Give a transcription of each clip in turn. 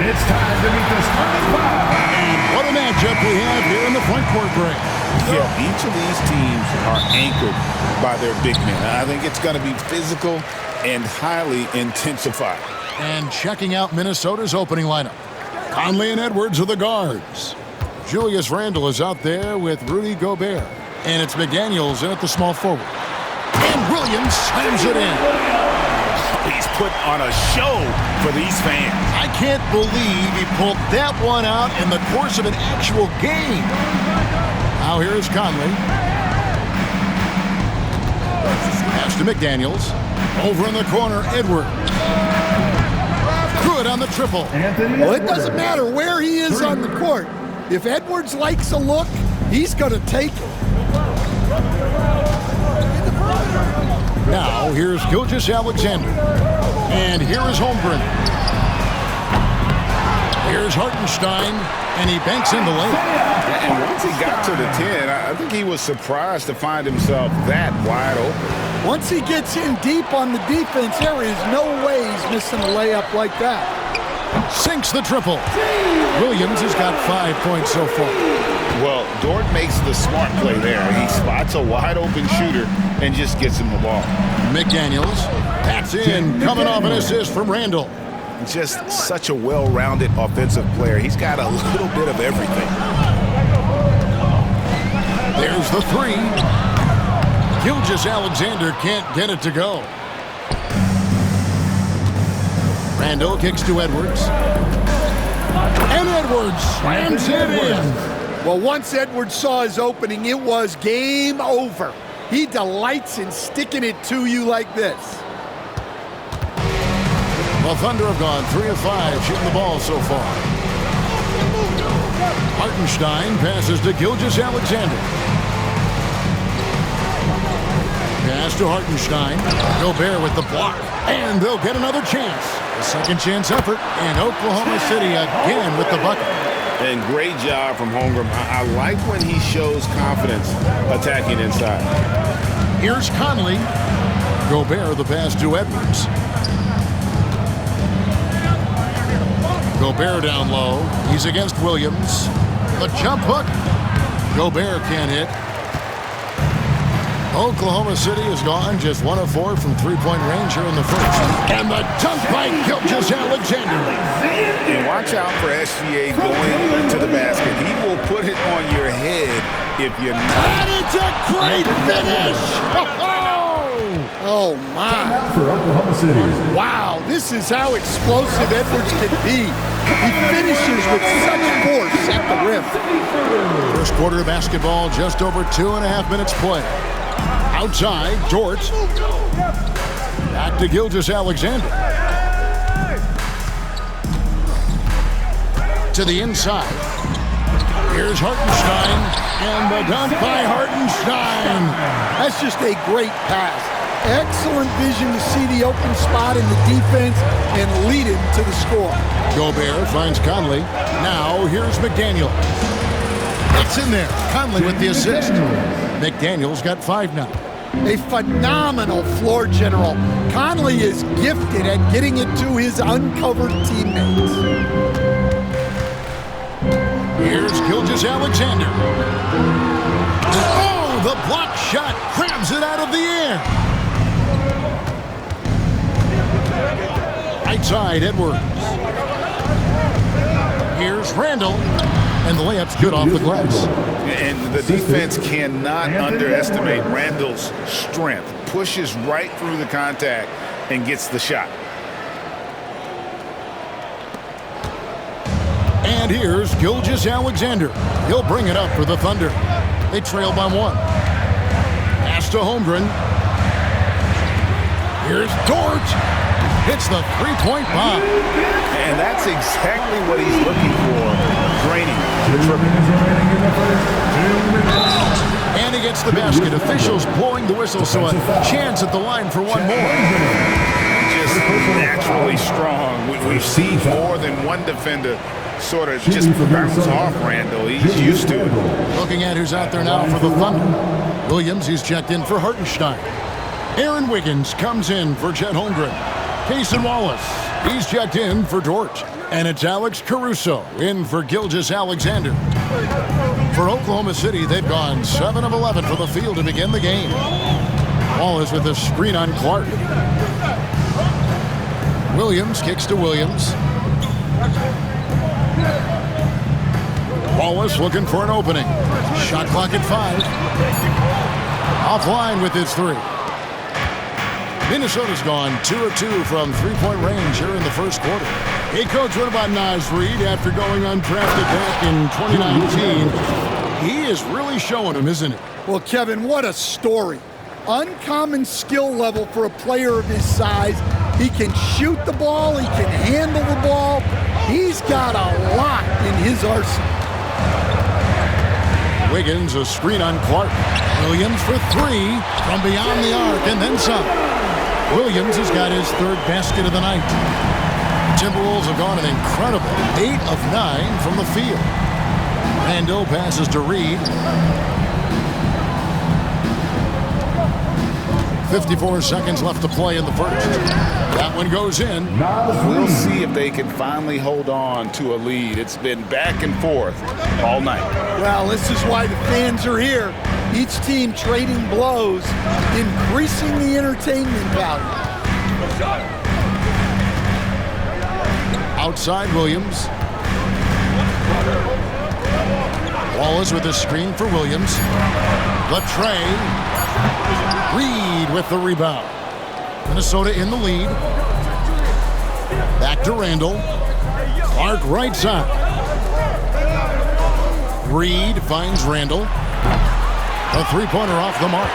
And it's time to meet the starting five. And what a matchup we have here in the front court break. Yeah, each of these teams are anchored by their big men. I think it's going to be physical and highly intensified. And checking out Minnesota's opening lineup. Conley and Edwards are the guards. Julius Randle is out there with Rudy Gobert. And it's McDaniels in at the small forward. And Williams slams it in. He's put on a show for these fans. I can't believe he pulled that one out in the course of an actual game. Now here's Conley. Pass to McDaniels. Over in the corner, Edwards. Good on the triple. Well, it doesn't matter where he is on the court. If Edwards likes a look, he's going to take it. Now, here's Gilgeous-Alexander. And here is Holmgren. Here's Hartenstein, and he banks in the lane. And once he got to the 10, I think he was surprised to find himself that wide open. Once he gets in deep on the defense, there is no way he's missing a layup like that. Sinks the triple. Williams has got 5 points so far. Well, Dort makes the smart play there. He spots a wide-open shooter and just gets him the ball. McDaniels, that's in, coming off an assist from Randle. Just such a well-rounded offensive player. He's got a little bit of everything. There's the three. Gilgeous-Alexander can't get it to go. Randle kicks to Edwards. And Edwards slams it in. Well, once Edwards saw his opening, it was game over. He delights in sticking it to you like this. The Thunder have gone 3 of 5 shooting the ball so far. Hartenstein passes to Gilgeous-Alexander. Pass to Hartenstein. Gobert with the block. And they'll get another chance. A second chance effort. And Oklahoma City again with the bucket. And great job from Holmgren. I like when he shows confidence attacking inside. Here's Conley. Gobert the pass to Edwards. Gobert down low. He's against Williams. The jump hook. Gobert can't hit. Oklahoma City has gone just 1 of 4 from three-point range here in the first. And the dunk by Gilgeous-Alexander. And watch out for SGA going to the basket. He will put it on your head if you're not. And it's a great finish! Oh, my. For Oklahoma City. Wow, this is how explosive Edwards can be. He finishes with such force at the rim. First quarter of basketball, just over 2.5 minutes play. Outside, Dort. Back to Gilgeous-Alexander. To the inside. Here's Hartenstein. And the dunk by Hartenstein. That's just a great pass. Excellent vision to see the open spot in the defense and lead him to the score. Gobert finds Conley. Now here's McDaniel. It's in there. Conley with the assist. McDaniel's got 5 now. A phenomenal floor general. Conley is gifted at getting it to his uncovered teammates. Here's Gilgeous-Alexander. Oh, the block shot grabs it out of the air. Right side, Edwards. Here's Randle. And the layup's good off the glass. And the defense cannot underestimate Randle's strength. Pushes right through the contact and gets the shot. And here's Gilgeous-Alexander. He'll bring it up for the Thunder. They trail by 1. Pass to Holmgren. Here's Dort. Hits the three-point bomb. And that's exactly what he's looking for. Draining the triple. And he gets the basket. Officials blowing the whistle, so a chance at the line for one more. Just naturally strong. We've seen more than one defender sort of just bounce off Randle. He's used to it. Looking at who's out there now for the Thunder. Williams, he's checked in for Hartenstein. Aaron Wiggins comes in for Chet Holmgren. Cason Wallace, he's checked in for Dort. And it's Alex Caruso in for Gilgeous-Alexander. For Oklahoma City, they've gone 7 of 11 from the field to begin the game. Wallace with a screen on Clark. Williams kicks to Williams. Wallace looking for an opening. Shot clock at 5. Offline with his 3. Minnesota's gone 2 of 2 from three-point range here in the first quarter. Hey, Coach, what about Naz Reid after going undrafted back in 2019? He is really showing him, isn't he? Well, Kevin, what a story. Uncommon skill level for a player of his size. He can shoot the ball. He can handle the ball. He's got a lot in his arsenal. Wiggins, a screen on Clark. Williams for 3 from beyond the arc and then some. Williams has got his 3rd basket of the night. Timberwolves have gone an incredible 8 of 9 from the field. Randle passes to Reid. 54 seconds left to play in the first. That one goes in. We'll see if they can finally hold on to a lead. It's been back and forth all night. Well, this is why the fans are here. Each team trading blows, increasing the entertainment value. Outside Williams. Wallace with a screen for Williams. Latrey. Reid with the rebound. Minnesota in the lead. Back to Randle. Clark right side. Reid finds Randle. A three-pointer off the mark.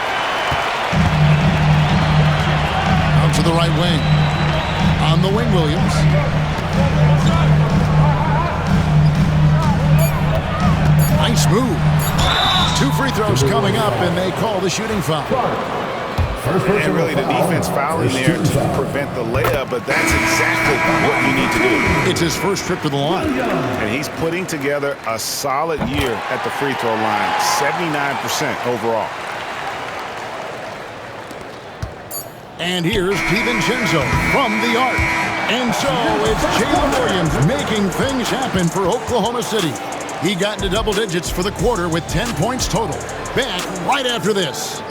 Out to the right wing. On the wing, Williams. Nice move. 2 free throws coming up, and they call the shooting foul. And really the defense fouling there to prevent the layup, but that's exactly what you need to do. It's his first trip to the line. And he's putting together a solid year at the free throw line, 79% overall. And here's DiVincenzo from the arc. And so it's Jalen Williams making things happen for Oklahoma City. He got into double digits for the quarter with 10 points total. Back right after this.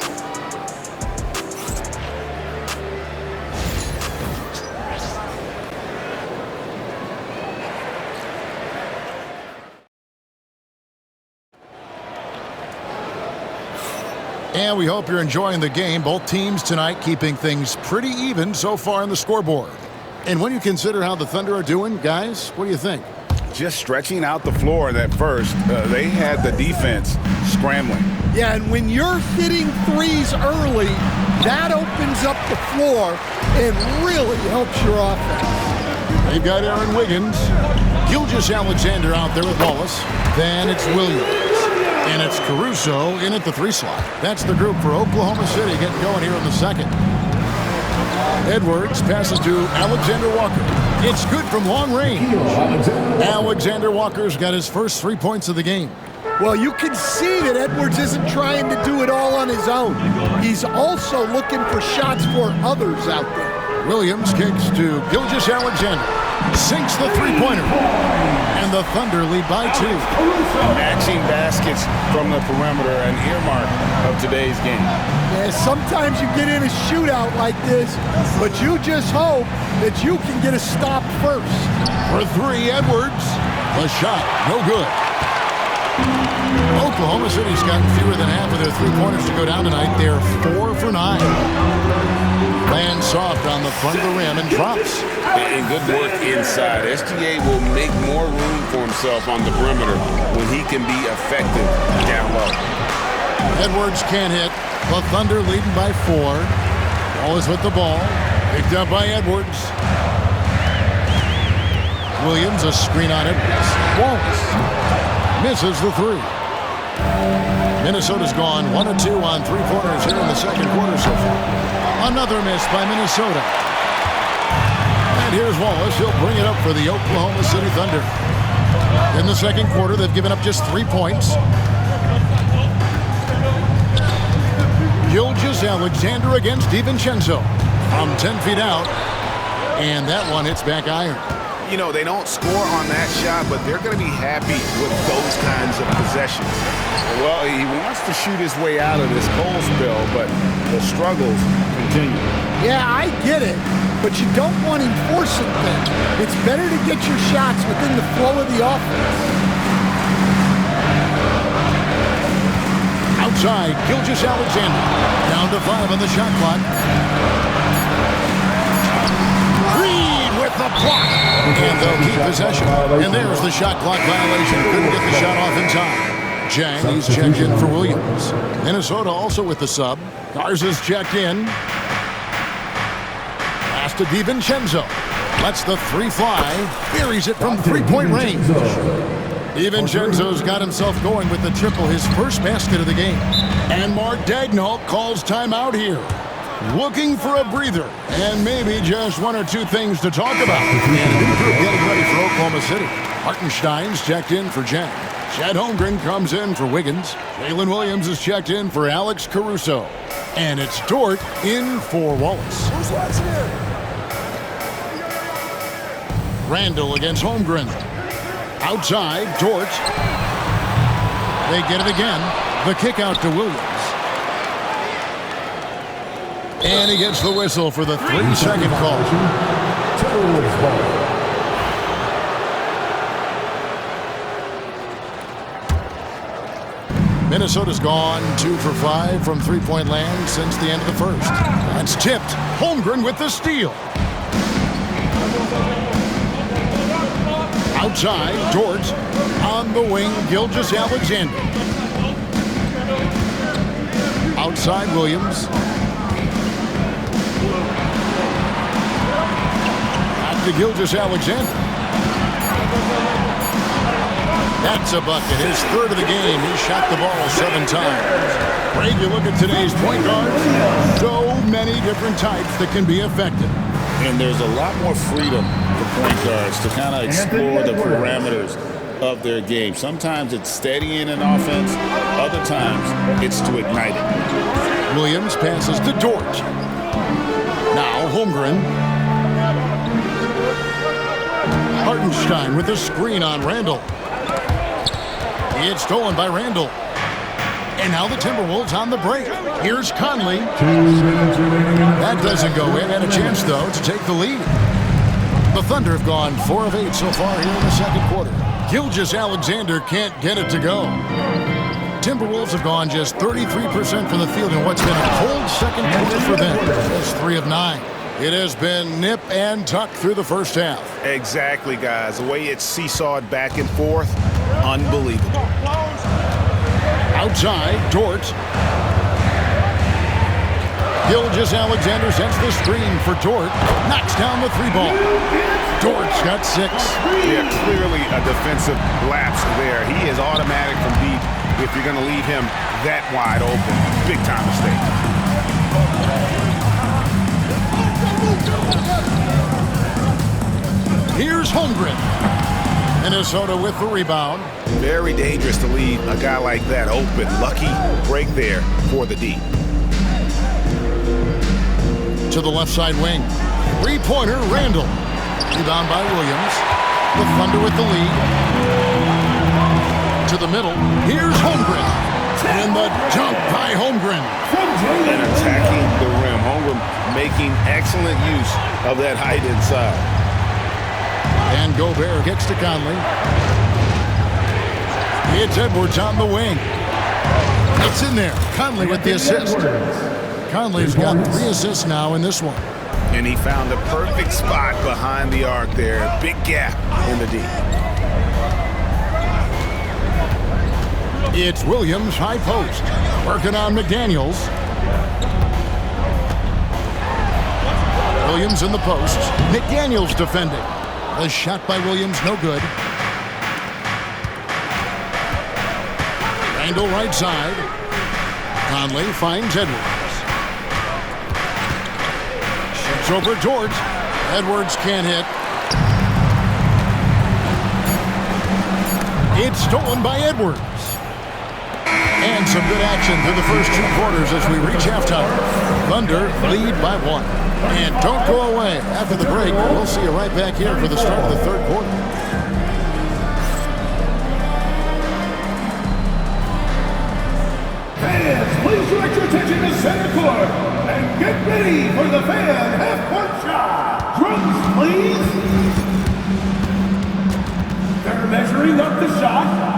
And we hope you're enjoying the game. Both teams tonight keeping things pretty even so far on the scoreboard. And when you consider how the Thunder are doing, guys, what do you think? Just stretching out the floor in that first, they had the defense scrambling. Yeah, and when you're hitting threes early, that opens up the floor and really helps your offense. They've got Aaron Wiggins. Gilgeous-Alexander out there with Wallace. Then it's Williams. And it's Caruso in at the 3 slot. That's the group for Oklahoma City getting going here in the second. Edwards passes to Alexander Walker. It's good from long range. Alexander Walker's got his first 3 points of the game. Well, you can see that Edwards isn't trying to do it all on his own. He's also looking for shots for others out there. Williams kicks to Gilgeous-Alexander. Sinks the three-pointer. And the Thunder lead by 2. Matching baskets from the perimeter, an earmark of today's game. Yeah, sometimes you get in a shootout like this, but you just hope that you can get a stop first. For 3, Edwards. The shot, no good. Oklahoma City's gotten fewer than half of their three-pointers to go down tonight. They're 4 for 9. Lands soft on the front of the rim and drops. And good work inside. SGA will make more room for himself on the perimeter when he can be effective down low. Edwards can't hit. The Thunder leading by 4. Wallace with the ball. Picked up by Edwards. Williams, a screen on Edwards. Wallace misses the 3. Minnesota's gone 1 of 2 on three-pointers here in the second quarter so far. Another miss by Minnesota. And here's Wallace. He'll bring it up for the Oklahoma City Thunder. In the second quarter, they've given up just 3 points. Gilgeous-Alexander against DiVincenzo from 10 feet out. And that one hits back iron. you know, they don't score on that shot, but they're going to be happy with those kinds of possessions. Well, he wants to shoot his way out of this cold spell, but the struggles continue. Yeah, I get it, but you don't want him forcing things. It's better to get your shots within the flow of the offense. Outside, Gilgeous-Alexander. Down to 5 on the shot clock. Reed with the block. And they'll keep possession. And there's the shot clock violation. Couldn't get the shot off in time. Jang, he's checked in for Williams. Minnesota also with the sub. Garza's checked in. Pass to DiVincenzo. Lets the 3 fly. Buries it from three-point range. DiVincenzo's got himself going with the triple, his first basket of the game. And Mark Daigneault calls timeout here. Looking for a breather, and maybe just 1 or 2 things to talk about. And a new group getting ready for Oklahoma City. Hartenstein's checked in for Jang. Chet Holmgren comes in for Wiggins. Jalen Williams is checked in for Alex Caruso. And it's Dort in for Wallace. Who's watching here? Randall against Holmgren. Outside, Dort. They get it again. The kick out to Williams. And he gets the whistle for the 3-second call. Minnesota's gone 2 for 5 from three-point land since the end of the first. That's tipped. Holmgren with the steal. Outside, Dort. On the wing, Gilgeous-Alexander. Outside, Williams. Back to Gilgeous-Alexander. That's a bucket. His third of the game. He shot the ball 7 times. Greg, you look at today's point guards. So many different types that can be effective. And there's a lot more freedom for point guards to kind of explore the parameters of their game. Sometimes it's steadying an offense. Other times it's to ignite it. Williams passes to Dort. Now Holmgren. Hartenstein with a screen on Randall. It's stolen by Randall. And now the Timberwolves on the break. Here's Conley. 2 minutes remaining in the That doesn't go in. Had a chance, though, to take the lead. The Thunder have gone 4 of 8 so far here in the second quarter. Gilgeous-Alexander can't get it to go. Timberwolves have gone just 33% from the field in what's been a cold second quarter for them. It's 3 of 9. It has been nip and tuck through the first half. Exactly, guys. The way it's seesawed back and forth, unbelievable. Outside, Dort. Gilgeous-Alexander sets the screen for Dort. Knocks down the 3-ball. Dort's got 6. Yeah, clearly a defensive lapse there. He is automatic from deep if you're going to leave him that wide open. Big time mistake. Here's Holmgren. Minnesota with the rebound. Very dangerous to leave a guy like that open. Lucky break there for the D. To the left side wing. 3-pointer, Randall. Rebound by Williams. The Thunder with the lead. To the middle. Here's Holmgren. And the dunk by Holmgren. And attacking the rim. Holmgren making excellent use of that height inside. And Gobert gets to Conley. It's Edwards on the wing. It's in there. Conley with the assist. Conley's got 3 assists now in this one. And he found the perfect spot behind the arc there. Big gap in the D. It's Williams, high post. Working on McDaniels. Williams in the post. McDaniels defending. The shot by Williams, no good. Randall right side. Conley finds Edwards. Shoots over Dort. Edwards can't hit. It's stolen by Edwards. And some good action through the first 2 quarters as we reach halftime. Thunder lead by 1. And don't go away. After the break, we'll see you right back here for the start of the third quarter. Fans, please direct your attention to center court and get ready for the fan half-court shot. Drums, please. They're measuring up the shot.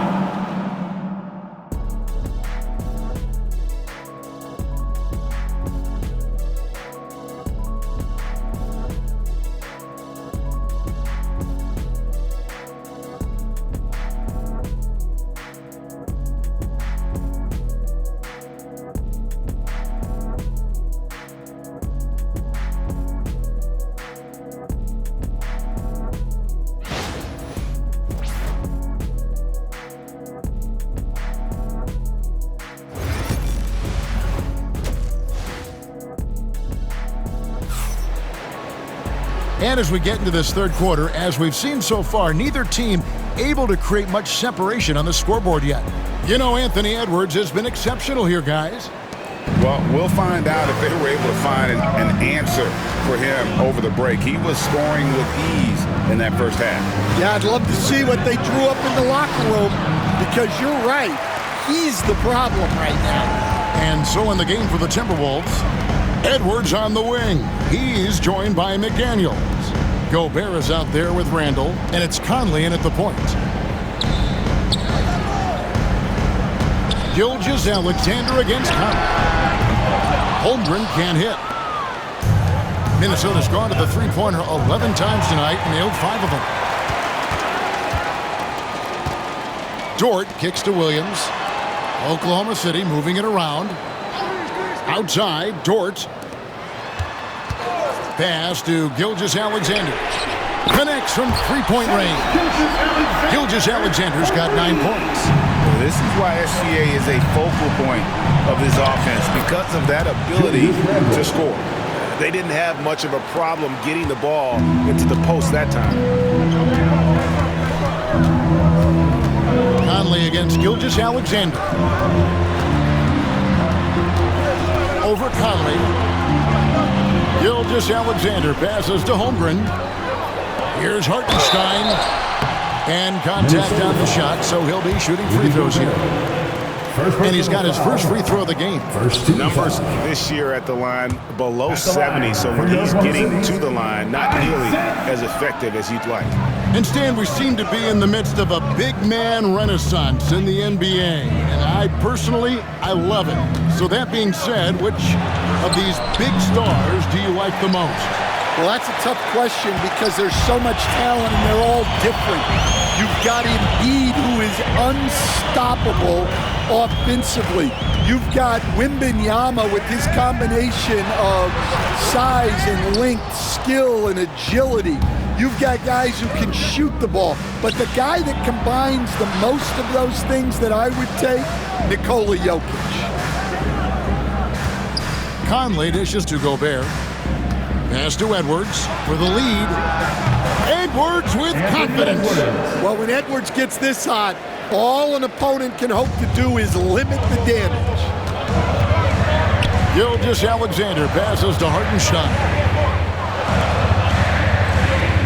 And as we get into this third quarter, as we've seen so far, neither team able to create much separation on the scoreboard yet. You know, Anthony Edwards has been exceptional here, guys. Well, we'll find out if they were able to find an answer for him over the break. He was scoring with ease in that first half. Yeah, I'd love to see what they drew up in the locker room, because you're right. He's the problem right now. And so in the game for the Timberwolves, Edwards on the wing. He's joined by McDaniels. Gobert is out there with Randall, and it's Conley in at the point. Gilgeous-Alexander against Conley. Holmgren can't hit. Minnesota's gone to the three-pointer 11 times tonight, nailed 5 of them. Dort kicks to Williams. Oklahoma City moving it around. Outside, Dort. Pass to Gilgeous-Alexander. Connects from three-point range. Gilgeous-Alexander's got 9 points. This is why SGA is a focal point of this offense, because of that ability to score. They didn't have much of a problem getting the ball into the post that time. Conley against Gilgeous-Alexander. Over Conley. Gilgeous-Alexander passes to Holmgren. Here's Hartenstein. And contact on the shot, so he'll be shooting free throws here. And he's got his first free throw of the game. Numbers this year at the line below 70, so when he's getting to the line, not nearly as effective as you'd like. And Stan, we seem to be in the midst of a big man renaissance in the NBA. And I personally love it. So that being said, which of these big stars do you like the most? Well, that's a tough question, because there's so much talent and they're all different. You've got Embiid, who is unstoppable offensively. You've got Wembanyama with his combination of size and length, skill and agility. You've got guys who can shoot the ball. But the guy that combines the most of those things that I would take, Nikola Jokic. Conley dishes to Gobert. Pass to Edwards for the lead. Edwards with confidence. Well, when Edwards gets this hot, all an opponent can hope to do is limit the damage. Gilgeous-Alexander passes to Hartenstein.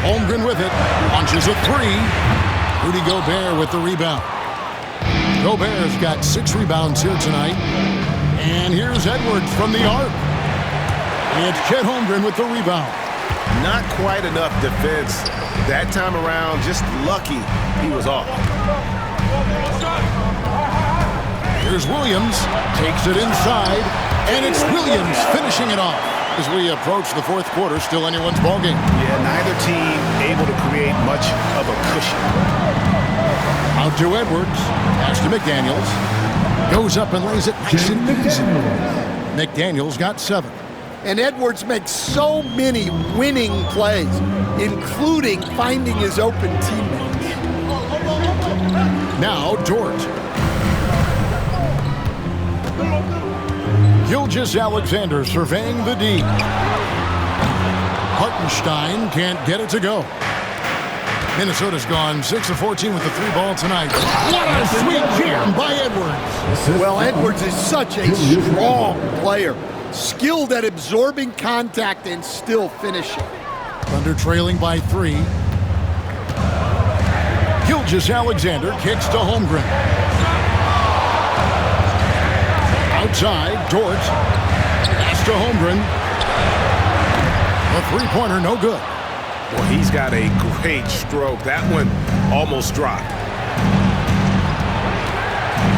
Holmgren with it. Launches a three. Rudy Gobert with the rebound. Gobert's got 6 rebounds here tonight. And here's Edwards from the arc. It's Chet Holmgren with the rebound. Not quite enough defense that time around. Just lucky he was off. Here's Williams. Takes it inside. And it's Williams finishing it off. As we approach the fourth quarter, still anyone's ballgame. Yeah, neither team able to create much of a cushion. Out to Edwards. Pass to McDaniels. Goes up and lays it nice and easy. McDaniels got 7. And Edwards makes so many winning plays, including finding his open teammates. Now Dort. Gilgeous-Alexander surveying the D. Hartenstein can't get it to go. Minnesota's gone 6 of 14 with the 3 ball tonight. What a sweet jam by Edwards. Well, Edwards is such a strong player. skilled at absorbing contact and still finishing. Thunder trailing by 3. Gilgeous-Alexander kicks to Holmgren. Outside, Dort. Pass to Holmgren. The three-pointer, no good. Well, he's got a great stroke. That one almost dropped.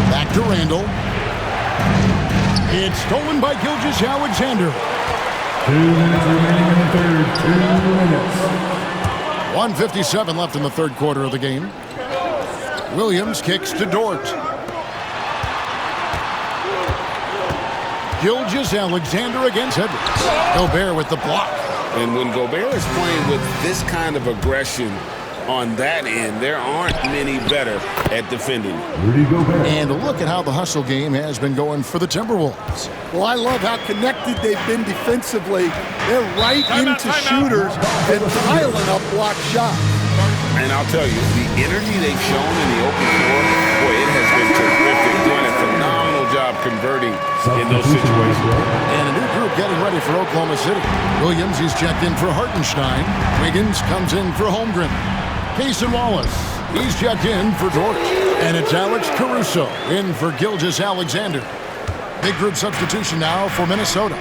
Back to Randall. It's stolen by Gilgeous-Alexander. 2 minutes remaining in the third. 2 minutes. 1:57 left in the third quarter of the game. Williams kicks to Dort. Gilgeous-Alexander against Edwards. Gobert with the block. And when Gobert is playing with this kind of aggression on that end, there aren't many better at defending. Rudy Gobert. And look at how the hustle game has been going for the Timberwolves. Well, I love how connected they've been defensively. They're right into shooters and piling up block shots. And I'll tell you, the energy they've shown in the open floor, boy, it has been terrific. Doing a phenomenal job converting in those situations. And a new group getting ready for Oklahoma City. Williams, he's checked in for Hartenstein. Wiggins comes in for Holmgren. Cason Wallace, he's checked in for Dort. And it's Alex Caruso in for Gilgeous-Alexander. Big group substitution now for Minnesota.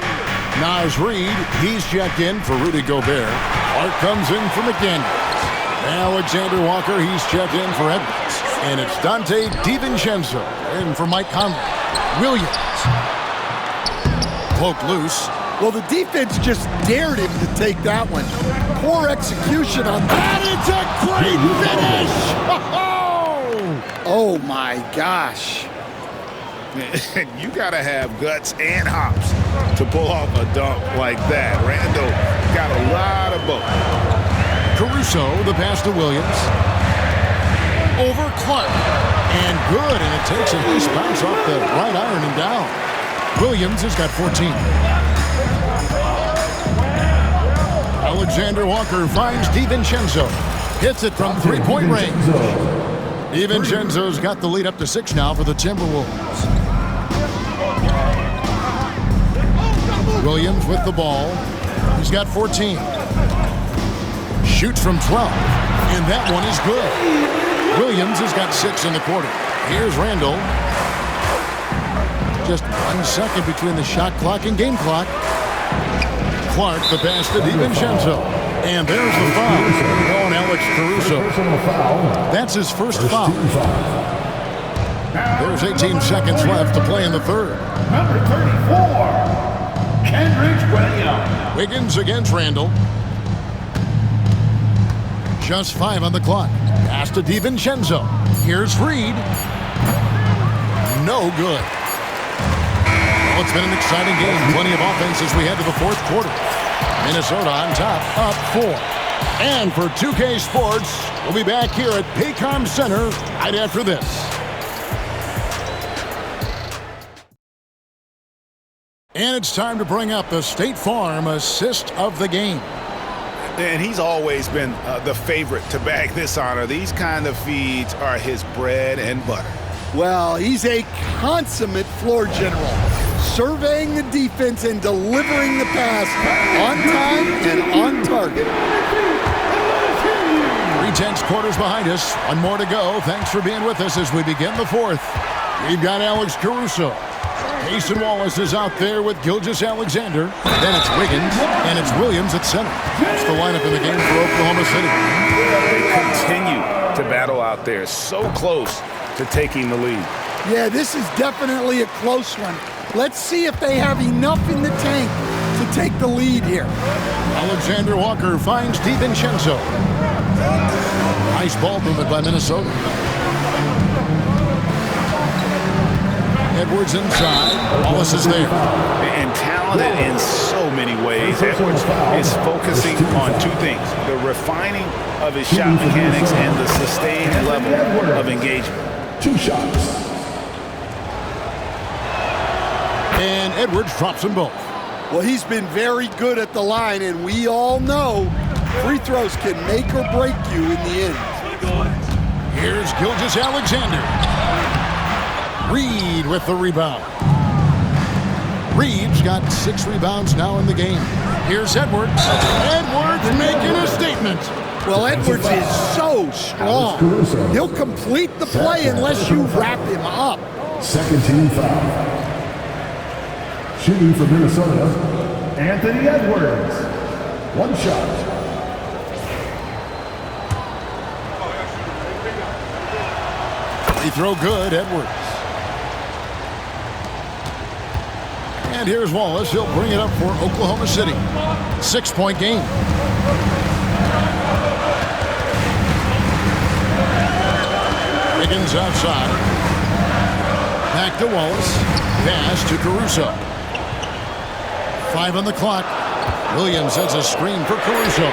Naz Reid, he's checked in for Rudy Gobert. Art comes in for McDaniels. Alexander Walker, he's checked in for Edwards. And it's Dante DiVincenzo in for Mike Conley. Williams. Poked loose. Well, the defense just dared him to take that one. Poor execution on that. It's a great finish! Oh my gosh. You got to have guts and hops to pull off a dunk like that. Randall got a lot of both. Caruso, the pass to Williams. Over Clark. And good, and it takes a nice bounce off the right iron and down. Williams has got 14. Alexander Walker finds DiVincenzo. Hits it from three-point range. DiVincenzo's got the lead up to 6 now for the Timberwolves. Williams with the ball. He's got 14. Shoots from 12. And that one is good. Williams has got 6 in the quarter. Here's Randall. Just 1 second between the shot clock and game clock. Clark, the pass to DiVincenzo. And there's the foul on Alex Caruso. That's his first foul. There's 18 seconds left to play in the third. Number 34, Kendrick Williams. Wiggins against Randall. Just 5 on the clock. Pass to DiVincenzo. Here's Reid. No good. Well, it's been an exciting game. Plenty of offense as we head to the fourth quarter. Minnesota on top, up 4. And for 2K Sports, we'll be back here at Paycom Center right after this. And it's time to bring up the State Farm assist of the game. And he's always been the favorite to bag this honor. These kind of feeds are his bread and butter. Well, he's a consummate floor general, surveying the defense and delivering the pass on time and on target. 3/10 quarters behind us. 1 more to go. Thanks for being with us as we begin the fourth. We've got Alex Caruso. Cason Wallace is out there with Gilgeous-Alexander. Then it's Wiggins, and it's Williams at center. That's the lineup in the game for Oklahoma City. They continue to battle out there, so close to taking the lead. Yeah, this is definitely a close one. Let's see if they have enough in the tank to take the lead here. Alexander Walker finds DiVincenzo. Nice ball movement by Minnesota. Edwards inside. Wallace is there. And talented in so many ways. Edwards is focusing on 2 things: the refining of his shot mechanics and the sustained level of engagement. 2 shots. And Edwards drops them both. Well, he's been very good at the line, and we all know free throws can make or break you in the end. Here's Gilgeous-Alexander. Reid with the rebound. Reeves got 6 rebounds now in the game. Here's Edwards. Edwards making a statement. Well, Edwards is so strong. He'll complete the play unless you wrap him up. Second team foul. Shooting for Minnesota, Anthony Edwards. One shot. Free throw good, Edwards. And here's Wallace. He'll bring it up for Oklahoma City. 6-point game. Higgins outside. Back to Wallace. Pass to Caruso. 5 on the clock. Williams has a screen for Caruso.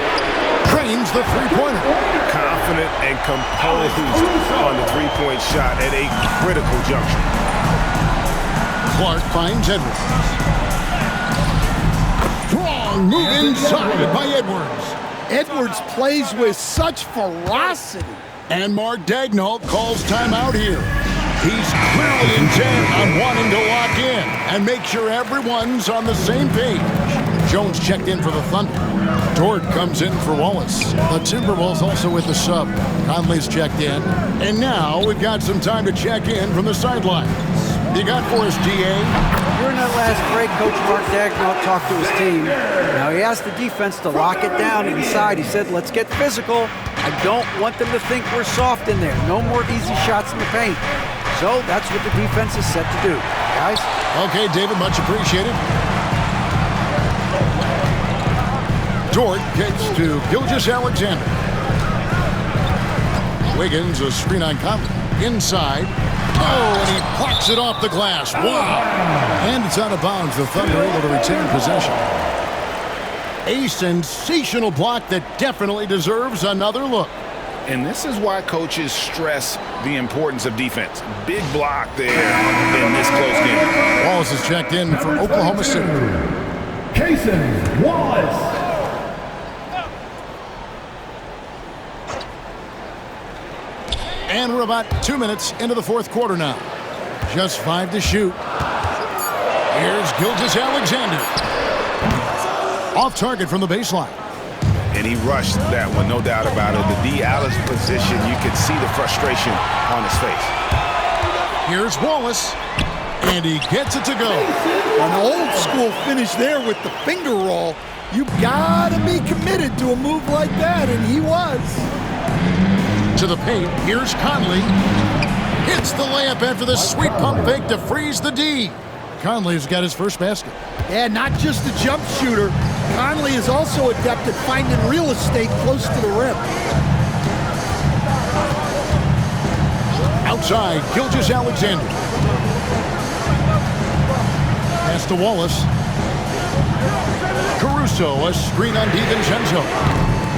Drains the three-pointer. Confident and composed on the three-point shot at a critical juncture. Clark finds Edwards. Strong move inside by Edwards. Edwards plays with such ferocity. And Mark Daigneault calls timeout here. He's clearly intent on wanting to lock in and make sure everyone's on the same page. Jones checked in for the Thunder. Dort comes in for Wallace. The Timberwolves also with the sub. Conley's checked in. And now we've got some time to check in from the sidelines. You got for us, DA? During that last break, Coach Mark Daigneault talked to his team. Now he asked the defense to lock it down inside. He said, let's get physical. I don't want them to think we're soft in there. No more easy shots in the paint. So that's what the defense is set to do. Guys? Okay, David, much appreciated. Dort gets to Gilgeous-Alexander. Wiggins, a screen on Conley. Inside. Oh, and he plucks it off the glass. Wow. And it's out of bounds. The Thunder able to retain possession. A sensational block that definitely deserves another look. And this is why coaches stress the importance of defense. Big block there in this close game. Wallace is checked in for Oklahoma City. Cason Wallace. And we're about 2 minutes into the fourth quarter now. Just 5 to shoot. Here's Gilgeous-Alexander. Off target from the baseline. And he rushed that one, no doubt about it. The D. Alice position, you could see the frustration on his face. Here's Wallace. And he gets it to go. An old school finish there with the finger roll. You gotta be committed to a move like that, and he was. To the paint, here's Conley. Hits the layup after the sweet pump fake to freeze the D. Conley's got his first basket. Yeah, not just a jump shooter. Conley is also adept at finding real estate close to the rim. Outside, Gilgeous-Alexander. Pass to Wallace. Caruso, a screen on DiVincenzo.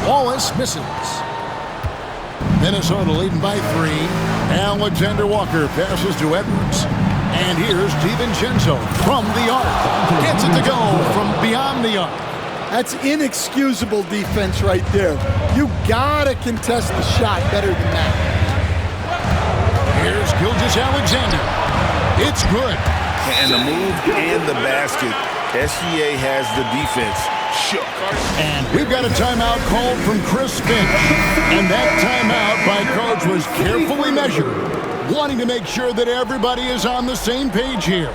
Wallace misses. Minnesota leading by 3. Alexander Walker passes to Edwards. And here's DiVincenzo from the arc. Gets it to go from beyond the arc. That's inexcusable defense right there. You gotta contest the shot better than that. Here's Gilgeous-Alexander. It's good. And the move and the basket, SGA has the defense shook. And we've got a timeout called from Chris Finch. And that timeout by coach was carefully measured, wanting to make sure that everybody is on the same page here.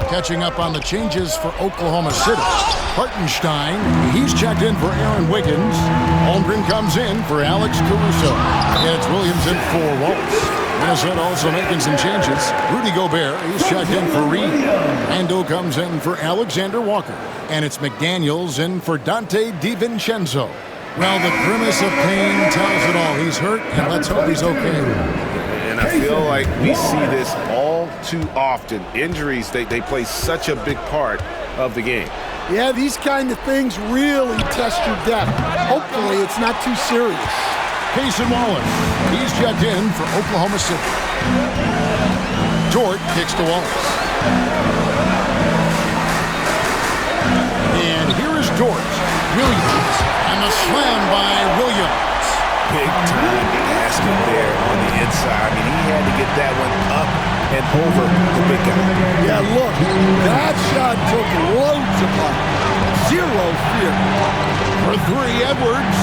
Catching up on the changes for Oklahoma City. Hartenstein, he's checked in for Aaron Wiggins. Holmgren comes in for Alex Caruso. And it's Williams in for Wallace. Minnesota also making some changes. Rudy Gobert, he's checked in for Reed. Ando comes in for Alexander Walker. And it's McDaniels in for Dante DiVincenzo. Well, the grimace of pain tells it all. He's hurt, and let's hope he's okay. And I feel like we see this all too often. Injuries, they play such a big part of the game. Yeah, these kind of things really test your depth. Hopefully it's not too serious. Cason Wallace, he's checked in for Oklahoma City. Dort kicks to Wallace. And here is Dort. Williams, and the slam by Williams. Big time basket there on the inside. I mean, he had to get that one up and over the big guy. Yeah, look, that shot took loads of luck. Zero fear. For three, Edwards.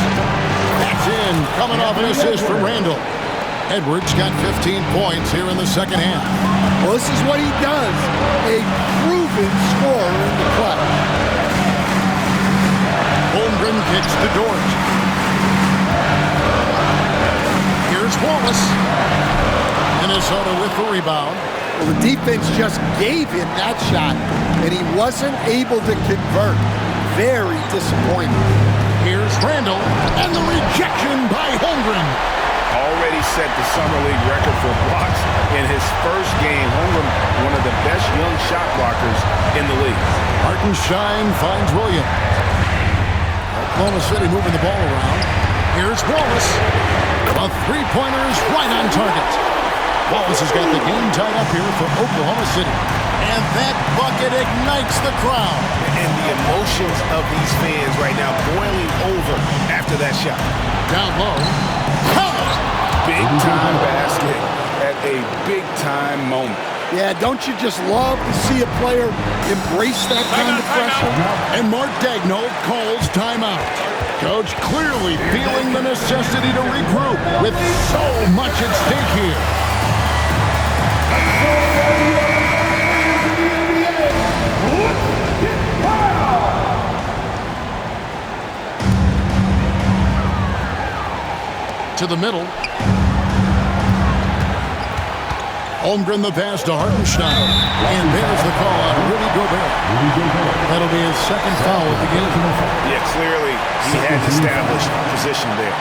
That's in, coming off an assist from Randall. Edwards got 15 points here in the second half. Well, this is what he does. A proven scorer in the clutch. Holmgren kicks to Dort. Here's Wallace. Minnesota with the rebound. Well, the defense just gave him that shot, and he wasn't able to convert. Very disappointing. Here's Randall, and the rejection by Holmgren. Already set the Summer League record for blocks in his first game. Holmgren, one of the best young shot blockers in the league. Hartenstein finds Williams. Oklahoma City moving the ball around. Here's Wallace. A three-pointer is right on target. Wallace has got the game tied up here for Oklahoma City. And that bucket ignites the crowd. And the emotions of these fans right now boiling over after that shot. Down low. Big-time basket at a big-time moment. Yeah, don't you just love to see a player embrace that kind of pressure? And Mark Daigneault calls timeout. Coach clearly feeling the necessity to regroup with so much at stake here. To the middle. Holmgren the pass to Hartenstein. And there's the call on Rudy Gobert. That'll be his second foul of the game. Yeah, clearly he had established position there.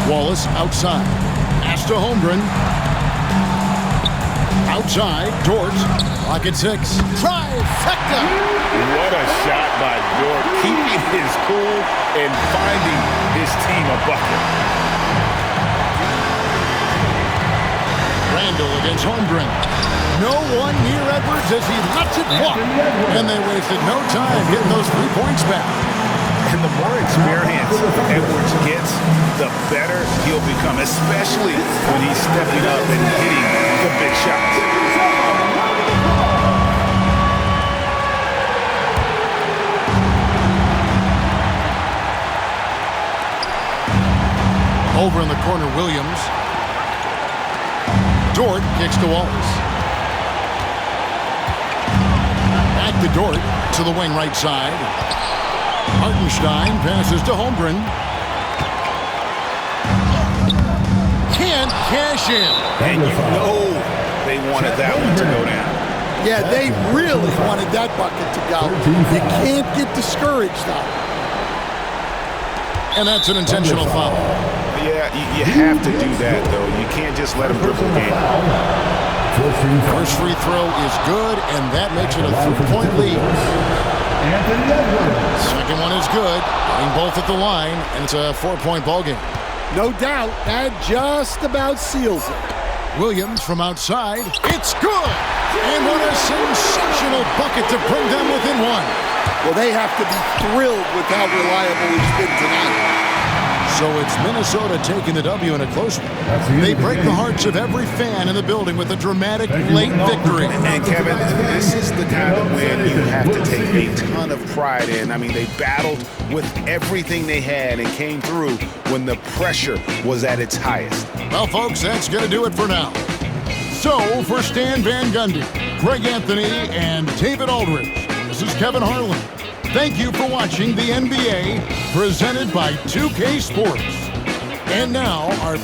Wallace outside. Pass to Holmgren. Outside. Dort. Lock at 6. Trifecta. What a shot by Dort, keeping his cool and finding his team a bucket. Randall against Holmgren. No one near Edwards as he lets it fly. And they wasted no time getting those 3 points back. And the more experience Edwards gets, the better he'll become, especially when he's stepping up and hitting the big shots. Over in the corner, Williams. Dort kicks to Wallace. Back to Dort to the wing right side. Hartenstein passes to Holmgren. Can't cash in. And you know they wanted that one to go down. Yeah, they really wanted that bucket to go. You can't get discouraged, though. And that's an intentional foul. Yeah, you have to do that, though. You can't just let him dribble the game. First free throw is good, and that makes it a 3-point lead. Second one is good, getting both at the line, and it's a 4-point ball game. No doubt, that just about seals it. Williams from outside, it's good! And what a sensational bucket to bring them within one. Well, they have to be thrilled with how reliable he's been tonight. So it's Minnesota taking the W in a close one. They break the hearts of every fan in the building with a dramatic late victory. And Kevin, this is the kind of win you have to take a ton of pride in. I mean, they battled with everything they had and came through when the pressure was at its highest. Well, folks, that's going to do it for now. So, for Stan Van Gundy, Greg Anthony, and David Aldridge, this is Kevin Harlan. Thank you for watching the NBA, presented by 2K Sports. And now, our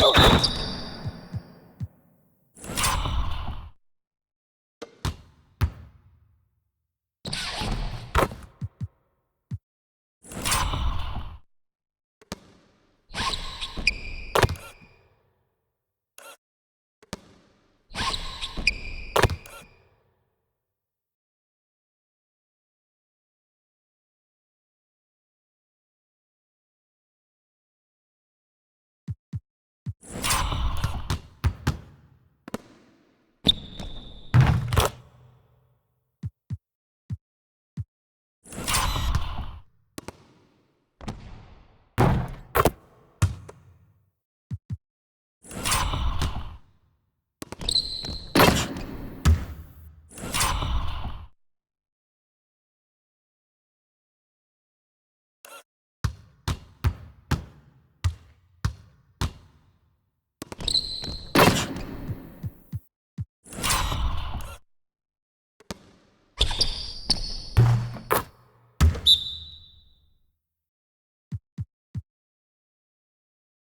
Oh!